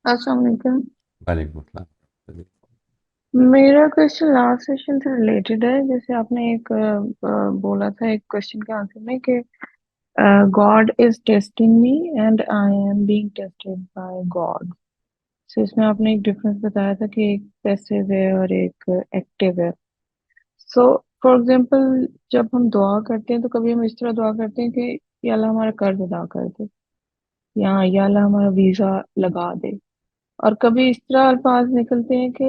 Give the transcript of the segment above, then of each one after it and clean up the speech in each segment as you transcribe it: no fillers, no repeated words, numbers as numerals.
السلام علیکم. وعلیکم السلام. میرا کوشچن لاسٹ سیشن سے ریلیٹڈ ہے. جیسے آپ نے ایک بولا تھا ایک کوشچن کے آنسر میں کہ God is testing me and I am being tested by God. So اس میں آپ نے ایک ڈفرنس بتایا تھا کہ ایک پیسو ہے اور ایک ایکٹیو ہے. سو فار ایگزامپل جب ہم دعا کرتے ہیں تو کبھی ہم اس طرح دعا کرتے ہیں کہ یا اللہ ہمارا قرض ادا کر دے یا اللہ ہمارا ویزا لگا دے. اور کبھی اس طرح الفاظ نکلتے ہیں کہ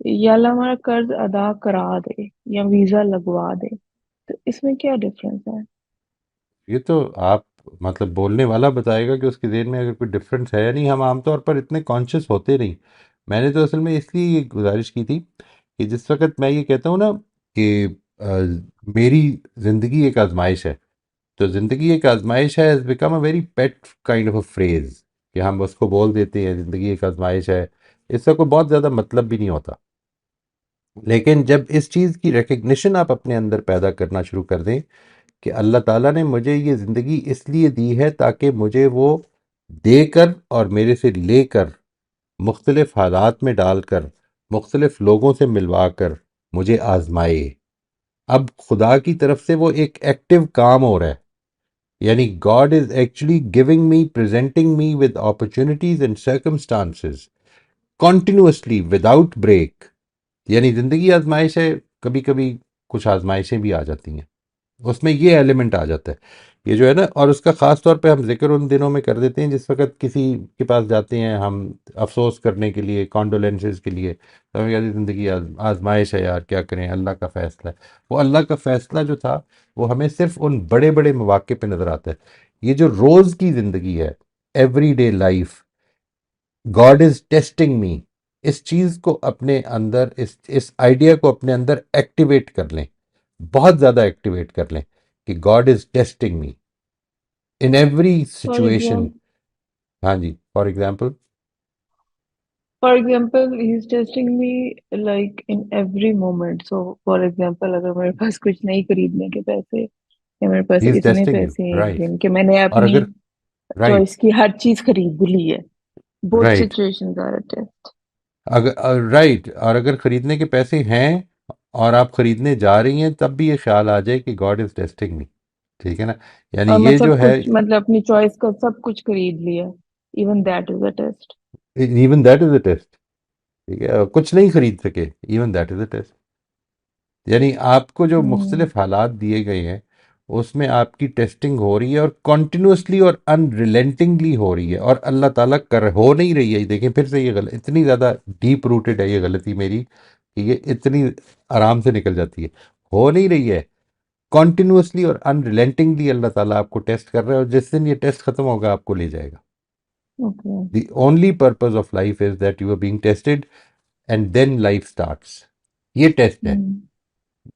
یا اللہ ہمارا قرض ادا کرا دے یا ویزا لگوا دے. تو اس میں کیا ڈفرنس ہے؟ یہ تو آپ مطلب بولنے والا بتائے گا کہ اس کے ذہن میں اگر کوئی ڈفرینس ہے یا نہیں. ہم عام طور پر اتنے کانشیس ہوتے نہیں. میں نے تو اصل میں اس لیے یہ گزارش کی تھی کہ جس وقت میں یہ کہتا ہوں نا کہ میری زندگی ایک آزمائش ہے، تو زندگی ایک آزمائش ہے has become a very pet kind of a phrase کہ ہم اس کو بول دیتے ہیں زندگی ایک آزمائش ہے. اس کا کوئی بہت زیادہ مطلب بھی نہیں ہوتا. لیکن جب اس چیز کی ریکگنیشن آپ اپنے اندر پیدا کرنا شروع کر دیں کہ اللہ تعالیٰ نے مجھے یہ زندگی اس لیے دی ہے تاکہ مجھے وہ دے کر اور میرے سے لے کر مختلف حالات میں ڈال کر مختلف لوگوں سے ملوا کر مجھے آزمائے. اب خدا کی طرف سے وہ ایک ایکٹیو کام ہو رہا ہے. یعنی God is actually giving me presenting me with opportunities and circumstances continuously without break. یعنی زندگی آزمائش ہے، کبھی کبھی کچھ آزمائشیں بھی آ جاتی ہیں، اس میں یہ ایلیمنٹ آ جاتا ہے. یہ جو ہے نا، اور اس کا خاص طور پہ ہم ذکر ان دنوں میں کر دیتے ہیں جس وقت کسی کے پاس جاتے ہیں ہم افسوس کرنے کے لیے، کانڈولینسز کے لیے. تو ہمیں کہتے ہیں زندگی آزمائش ہے یار، کیا کریں، اللہ کا فیصلہ ہے. وہ اللہ کا فیصلہ جو تھا وہ ہمیں صرف ان بڑے بڑے مواقع پہ نظر آتا ہے. یہ جو روز کی زندگی ہے، every day life, God is testing me, اس چیز کو اپنے اندر، اس آئیڈیا کو اپنے اندر ایکٹیویٹ کر لیں، بہت زیادہ ایکٹیویٹ کر لیں کہ God is testing me in every for situation. Example ہاں جی، for example. For example he is testing me like in every moment. So for example اگر میرے پاس کچھ نہیں خریدنے کے پیسے یا میرے پاس ہی از اتنے ٹیسٹنگ یو، پیسے ہیں رائٹ. جن کے میں نے اور اپنی اگر رائٹ چوائس کی ہر چیز خرید لی ہے. Both right situations are a test. اگر رائٹ اور اگر خریدنے کے پیسے ہیں اور آپ خریدنے جا رہی ہیں، تب بھی یہ خیال آ جائے کہ گاڈ از ٹیسٹنگ می. ٹھیک ہے نا؟ یعنی اور میں یہ سب جو ہے، کچھ مطلب اپنی چوائس کا سب کچھ خرید لیا. Even that is a test. Even that is a test. ٹھیک ہے، کچھ نہیں خرید سکے، even that is a test. یعنی آپ کو جو مختلف حالات دیے گئے ہیں اس میں آپ کی ٹیسٹنگ ہو رہی ہے، اور کنٹینیوسلی اور انریلنٹنگلی ہو رہی ہے، اور اللہ تعالیٰ ہو نہیں رہی ہے. دیکھیں پھر سے یہ غلط، اتنی زیادہ ڈیپ روٹڈ ہے یہ غلطی میری کہ یہ اتنی آرام سے نکل جاتی ہے. ہو نہیں رہی ہے، کنٹینیوسلی اور انریلنٹنگلی اللہ تعالیٰ آپ کو ٹیسٹ کر رہا ہے، اور جس دن یہ ٹیسٹ ختم ہوگا آپ کو لے جائے گا. Okay. The only purpose of life is that you are being tested and then life starts. یہ ٹیسٹ ہے.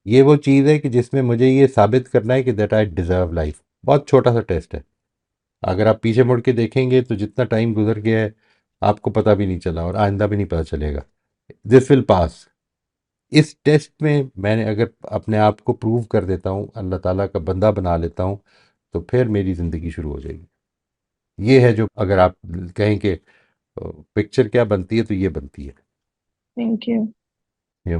یہ وہ چیز ہے کہ جس میں مجھے یہ ثابت کرنا ہے کہ دیٹ آئی ڈیزرو لائف. بہت چھوٹا سا ٹیسٹ ہے. اگر آپ پیچھے مڑ کے دیکھیں گے تو جتنا ٹائم گزر گیا ہے آپ کو پتہ بھی نہیں چلا، اور آئندہ بھی نہیں پتہ چلے گا. دس ول پاس. اس ٹیسٹ میں میں نے اگر اپنے آپ کو پروو کر دیتا ہوں، اللہ تعالیٰ کا بندہ بنا لیتا ہوں، تو پھر میری زندگی شروع ہو جائے گی. یہ ہے جو، اگر آپ کہیں کہ پکچر کیا بنتی ہے تو یہ بنتی ہے. Thank you. یہ